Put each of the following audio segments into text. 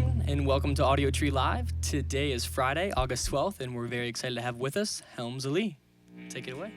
everyone, and welcome to Audiotree Live. Today is Friday, August 12th, and we're very excited to have with us Helms Alee. Take it away.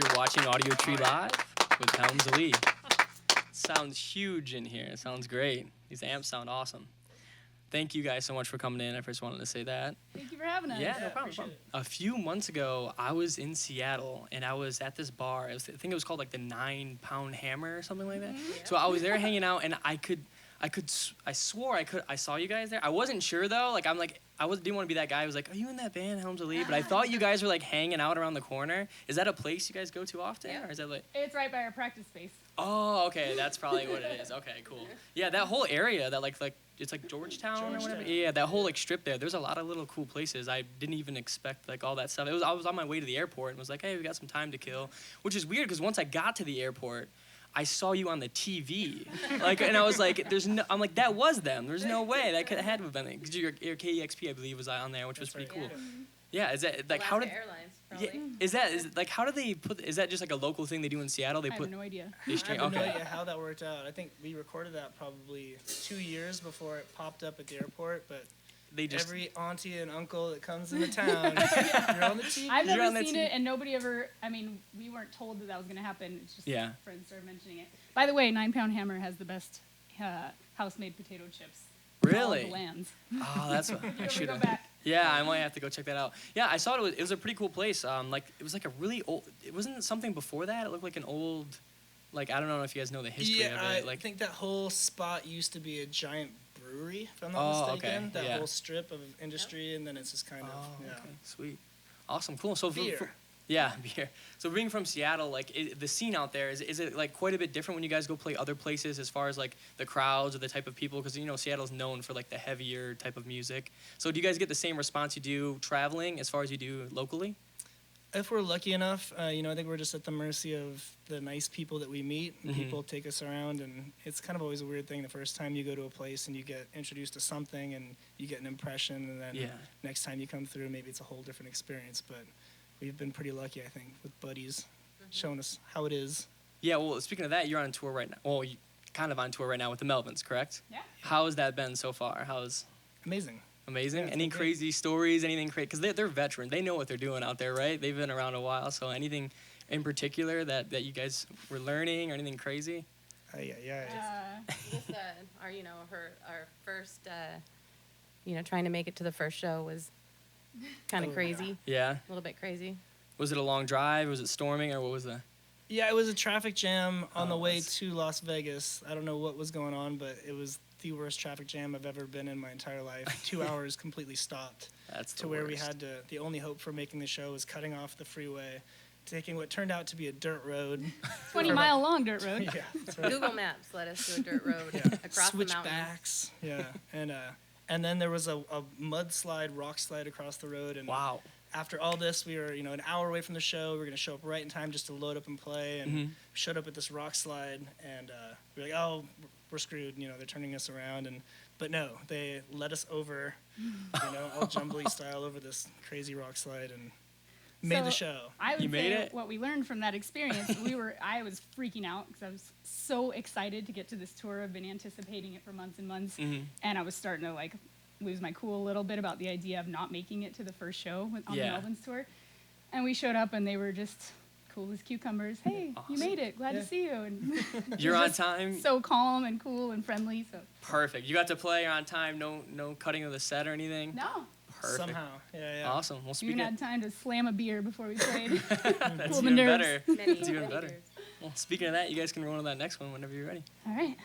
You're watching Audiotree Live with Helms Alee. Sounds huge in here. It sounds great. These amps sound awesome. Thank you guys so much for coming in. I first wanted to say that. Thank you for having us. Yeah, no problem. A few months ago, I was in Seattle, and I was at this bar. I think it was called like the 9 Pound Hammer or something like that. Mm-hmm. So I was there hanging out, and I swore I saw you guys there. I wasn't sure though. Like didn't want to be that guy who was like, "Are you in that band, Helms Alee?" But I thought you guys were like hanging out around the corner. Is that a place you guys go to often, or is that like? It's right by our practice space. Oh, okay, that's probably what it is. Okay, cool. Yeah, that whole area, that like it's like Georgetown or whatever. Yeah, that whole like strip there. There's a lot of little cool places. I didn't even expect like all that stuff. I was on my way to the airport and was like, "Hey, we got some time to kill," which is weird because once I got to the airport, I saw you on the TV, like, and I was like, I'm like, that was them. There's no way that could have been it. Because your KEXP, I believe, was on there, which was pretty cool. Yeah, is that like how did? Airlines, probably. Yeah, is like how do they put? Is that just like a local thing they do in Seattle? They I have no idea. They I string. have no Okay. idea how that worked out. I think we recorded that probably 2 years before it popped up at the airport, but. They just Every auntie and uncle that comes into town, you're on the TV. I've You're never on that seen TV. it, and nobody ever. I mean, we weren't told that was going to happen. It's just friends started mentioning it. By the way, 9 Pound Hammer has the best house-made potato chips. in all of really. the lands. Oh, that's what I You should go have. back. Yeah, I might have to go check that out. Yeah, I saw it was a pretty cool place. Like it was like a really old. It wasn't something before that. It looked like an old. Like I don't know if you guys know the history of it. I think that whole spot used to be a giant brewery, if I'm not mistaken. Okay. That Yeah. whole strip of industry, and then it's just kind of Okay, sweet, awesome, cool. So beer. yeah, beer. So being from Seattle, like the scene out there, is it like quite a bit different when you guys go play other places as far as like the crowds or the type of people? Because Seattle's known for like the heavier type of music. So do you guys get the same response you do traveling as far as you do locally? If we're lucky enough, I think we're just at the mercy of the nice people that we meet. And People take us around, and it's kind of always a weird thing the first time you go to a place and you get introduced to something and you get an impression, and then next time you come through, maybe it's a whole different experience. But we've been pretty lucky, I think, with buddies showing us how it is. Yeah, well, speaking of that, you're on tour right now. Well, you kind of on tour right now with the Melvins, correct? Yeah. How has that been so far? Amazing. Amazing. Yeah, Any good. crazy stories? Anything crazy? Because they're veterans. They know what they're doing out there, right? They've been around a while. So anything in particular that you guys were learning or anything crazy? Just our first trying to make it to the first show was kind of crazy. Yeah. A little bit crazy. Was it a long drive? Was it storming, or what was the? Yeah, it was a traffic jam on the way that's- to Las Vegas. I don't know what was going on, but it was the worst traffic jam I've ever been in my entire life. 2 hours completely stopped. That's the to where we worst. had to. The only hope for making the show was cutting off the freeway, taking what turned out to be a dirt road. 20-mile long dirt road. Yeah, that's right. Google Maps led us to a dirt road across the mountains. Switchbacks. Yeah, and then there was a mudslide, rock slide across the road, and Wow. after all this, we were an hour away from the show. We were gonna show up right in time just to load up and play, and Mm-hmm. showed up at this rock slide, and we were like, oh, we're screwed. They're turning us around, but no, they led us over, all jumbly style over this crazy rock slide, and made the show. I would You made say it? what we learned from that experience, I was freaking out because I was so excited to get to this tour. I've been anticipating it for months and months, and I was starting to lose my cool a little bit about the idea of not making it to the first show on the Melvins tour. And we showed up, and they were just cool as cucumbers. Hey, you made it. Glad to see you. And You're on time. so calm and cool and friendly. So Perfect. You got to play. You're on time. No cutting of the set or anything. no, Perfect. Somehow, yeah. Awesome. Well, we speaking. even had time to slam a beer before we played. That's cool the even nerves. better. Many, That's even many better. years. Well, speaking of that, you guys can roll on that next one whenever you're ready. All right.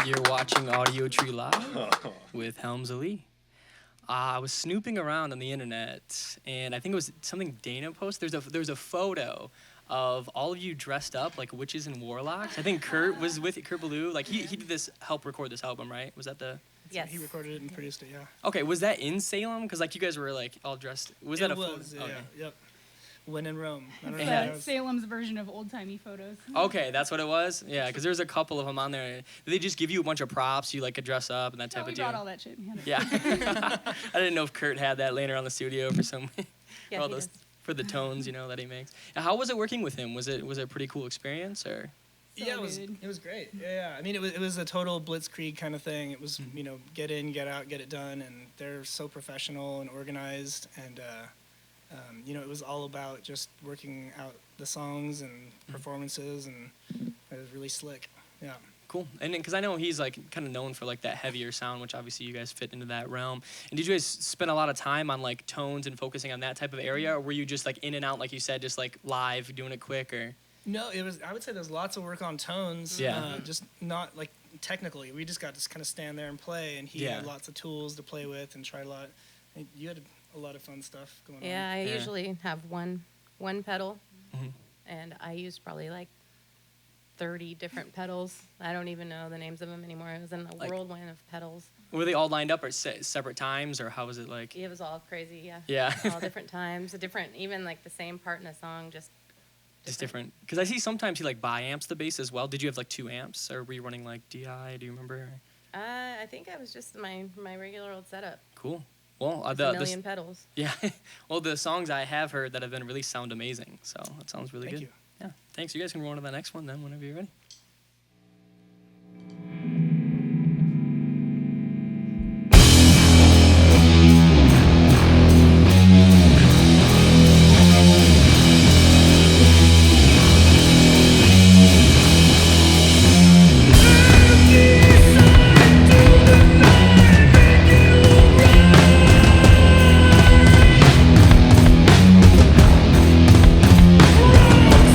You're watching Audiotree Live with Helms Alee. I was snooping around on the internet, and I think it was something Dana posted. There's a photo of all of you dressed up like witches and warlocks. I think Kurt was with it, Kurt Ballou. Like he did help record this album, right? Was that the? Yes. He recorded it and produced it, yeah. Okay, was that in Salem? Because like you guys were like all dressed. Was that a photo? Yeah, Okay. yep. When in Rome. I don't know It's Yeah. if that was- Salem's version of old-timey photos. Okay, that's what it was. Yeah, because there's a couple of them on there. Did they just give you a bunch of props? You like could dress up and that type No, we of deal. brought all that shit. We had it. Yeah. I didn't know if Kurt had that laying around the studio for some. Yeah, all he those does. for the tones, that he makes. Now, how was it working with him? Was it a pretty cool experience or? So Yeah, it was great. Yeah. I mean, it was a total blitzkrieg kind of thing. It was, get in, get out, get it done, and they're so professional and organized, and it was all about just working out the songs and performances, and it was really slick. Yeah. Cool. And because I know he's like kind of known for like that heavier sound, which obviously you guys fit into that realm. And did you guys spend a lot of time on like tones and focusing on that type of area, or were you just like in and out, like you said, just like live doing it quick or? No, it was. I would say there's lots of work on tones. Yeah. Just not like technically. We just got to kind of stand there and play, and he had lots of tools to play with and try a lot. And you had a lot of fun stuff going on. Yeah, I Yeah. usually have one pedal, Mm-hmm. and I used probably like 30 different pedals. I don't even know the names of them anymore. It was in a Like- whirlwind of pedals. Were they all lined up at separate times, or how was it like? It was all crazy, yeah. Yeah. All different times, even like the same part in a song, just Just different. Because I see sometimes he like bi-amps the bass as well. Did you have like 2 amps, or were you running like DI? Do you remember? I think I was just my regular old setup. Cool. Well, Just a million pedals. yeah. Well, the songs I have heard that have been released sound amazing. So that sounds really Thank good. you. Yeah. Thanks. You guys can roll on to the next one then whenever you're ready.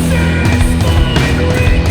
Satisfied, ring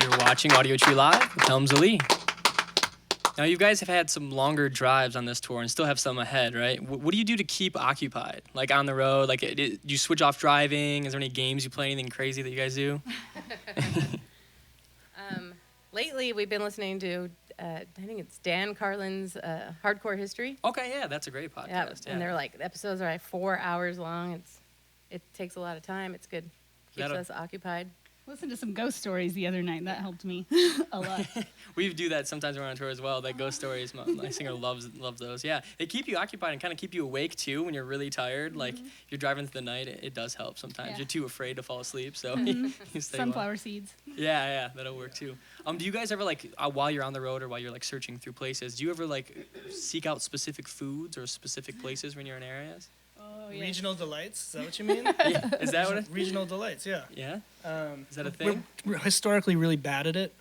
You're watching Audiotree Live with Helms Alee. Now, you guys have had some longer drives on this tour and still have some ahead, right? What do you do to keep occupied? Like on the road, like do you switch off driving? Is there any games you play, anything crazy that you guys do? Lately, we've been listening to, I think it's Dan Carlin's Hardcore History. Okay, yeah, that's a great podcast. Yeah. And they're like, the episodes are like 4 hours long. It takes a lot of time. It's good. Keeps us occupied. Listened to some ghost stories the other night. That helped me a lot. We do that sometimes when we're on tour as well. That ghost stories, my singer loves those. Yeah, they keep you occupied and kind of keep you awake too when you're really tired. Like you're driving through the night, it does help sometimes. Yeah. You're too afraid to fall asleep, so you stay Sunflower seeds. Yeah, that'll work too. Do you guys ever like while you're on the road or while you're like searching through places, do you ever like seek out specific foods or specific places when you're in areas? Oh, yeah. Regional delights, is that what you mean? Yeah. Is that what it? Regional delights, yeah. Yeah. Is that a thing? We're historically really bad at it.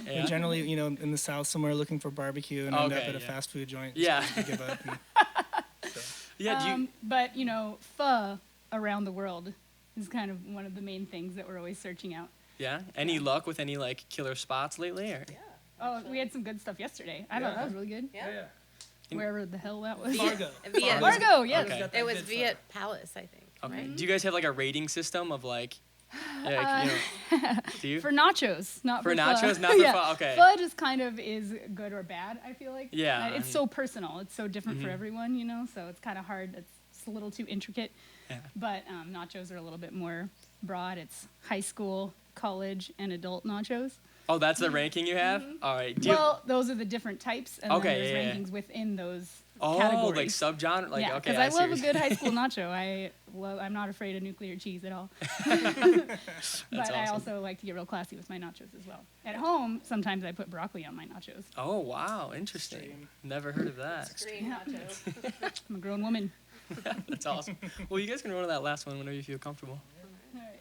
Yeah. We're generally, in the South somewhere looking for barbecue and end up at a fast food joint. Yeah. So we give up and, Yeah. Do you? But, pho around the world is kind of one of the main things that we're always searching out. Yeah. Any luck with any like killer spots lately? Or? Yeah. Oh, we had some good stuff yesterday. I thought that was really good. Yeah. Wherever the hell that was. Fargo. Fargo, yes. Okay. It was Viet Palace, I think. Okay. Right? Do you guys have like a rating system of like, do you? For nachos, not For for nachos, pho. not for Yeah. pho, okay. Pho just kind of is good or bad, I feel like. Yeah, It's so personal. It's so different for everyone, so it's kind of hard. It's a little too intricate. Yeah. But nachos are a little bit more broad. It's high school, college, and adult nachos. Oh, that's the ranking you have? All right. Do you, Well, those are the different types, and Okay, then there's yeah, yeah. rankings within those oh, categories. like subgenre? Like, yeah, okay, because I see love what a you're good high school nacho. I'm not afraid of nuclear cheese at all. That's But I awesome. also like to get real classy with my nachos as well. At home, sometimes I put broccoli on my nachos. Oh, wow. Interesting. Extreme. Never heard of that. Green nacho. I'm a grown woman. That's awesome. Well, you guys can run to that last one whenever you feel comfortable. All right.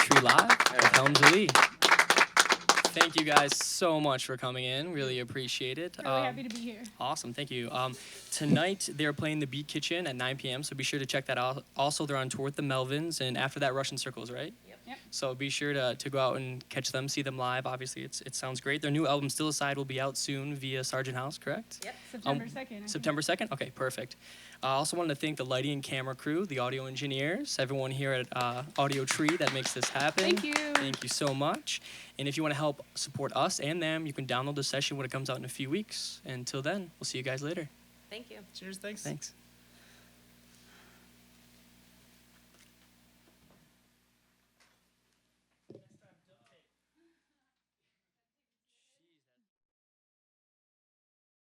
Audiotree Live with Helms Alee. Thank you guys so much for coming in. Really appreciate it. Really happy to be here. Awesome, thank you. Tonight they're playing the Beat Kitchen at 9 p.m., so be sure to check that out. Also, they're on tour with the Melvins, and after that, Russian Circles, right? Yep. So be sure to go out and catch them, see them live. Obviously, it sounds great. Their new album, Stillicide, will be out soon via Sargent House, correct? Yep. September 2nd. September 2nd? Okay, perfect. I also wanted to thank the lighting and camera crew, the audio engineers, everyone here at Audiotree that makes this happen. Thank you. Thank you so much. And if you want to help support us and them, you can download the session when it comes out in a few weeks. Until then, we'll see you guys later. Thank you. Cheers, thanks. Thanks.